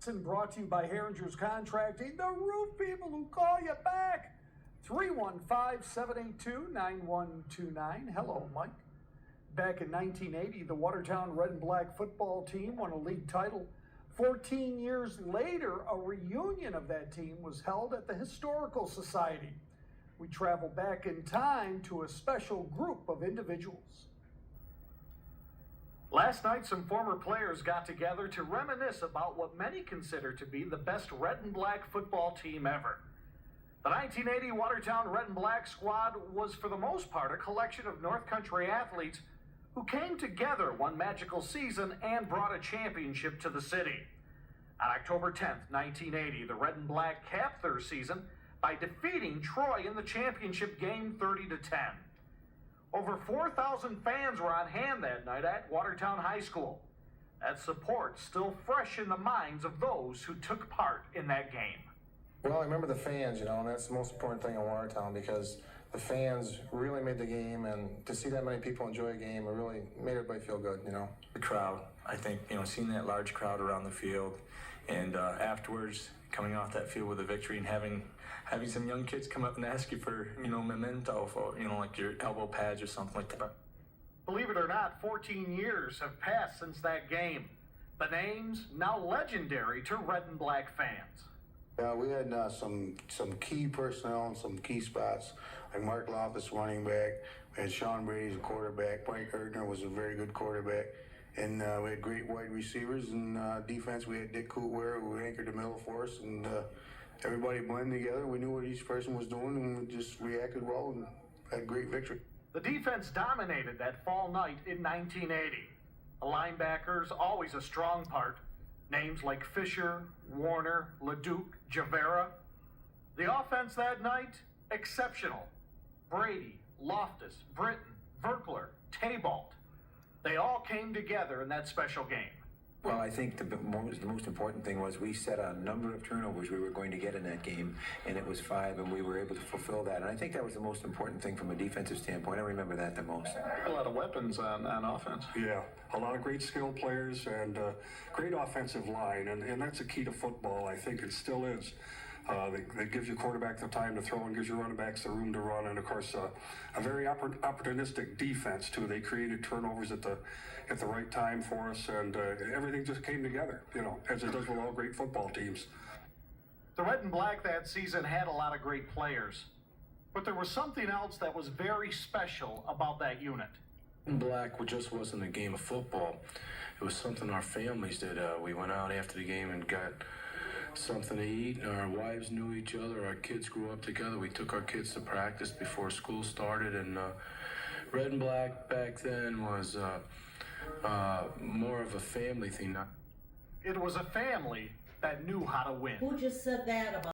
Brought to you by Herringer's Contracting, the roof people who call you back. 315-782-9129. Hello, Mike. Back in 1980, the Watertown Red and Black football team won a league title. 14 years later, a reunion of that team was held at the Historical Society. We travel back in time to a special group of individuals. Last night, some former players got together to reminisce about what many consider to be the best red and black football team ever. The 1980 Watertown Red and Black squad was, for the most part, a collection of North Country athletes who came together one magical season and brought a championship to the city. On October 10th, 1980, the Red and Black capped their season by defeating Troy in the championship game 30-10. Over 4,000 fans were on hand that night at Watertown High School. That support still fresh in the minds of those who took part in that game. Well, I remember the fans, and that's the most important thing in Watertown, because the fans really made the game, and to see that many people enjoy a game, it really made everybody feel good, The crowd, I think, seeing that large crowd around the field, and afterwards, coming off that field with a victory and having some young kids come up and ask you for, memento, for, like your elbow pads or something like that. Believe it or not, 14 years have passed since that game. The names now legendary to Red and Black fans. We had some key personnel in some key spots, like Mark Loftus, running back. We had Sean Brady as a quarterback. Mike Ertner was a very good quarterback. And we had great wide receivers. And defense, we had Dick Kootware, who anchored the middle for us. And everybody blended together. We knew what each person was doing, and we just reacted well and had a great victory. The defense dominated that fall night in 1980. The linebackers, always a strong part. Names like Fisher, Warner, LeDuc, Javera. The offense that night, exceptional. Brady, Loftus, Britton, Verkler, Taybalt. They all came together in that special game. Well, I think the most important thing was we set a number of turnovers we were going to get in that game, and it was 5, and we were able to fulfill that. And I think that was the most important thing from a defensive standpoint. I remember that the most. A lot of weapons on offense. Yeah, a lot of great skill players and great offensive line, and that's a key to football. I think it still is. That gives your quarterback the time to throw and gives your running backs the room to run, and of course a very opportunistic defense too. They created turnovers at the right time for us, and everything just came together, as it does with all great football teams. The Red and Black that season had a lot of great players, but there was something else that was very special about that unit. Black just wasn't a game of football. It was something our families did. We went out after the game and got something to eat. Our wives knew each other. Our kids grew up together. We took our kids to practice before school started, and Red and Black back then was more of a family thing. It was a family that knew how to win. Who just said that about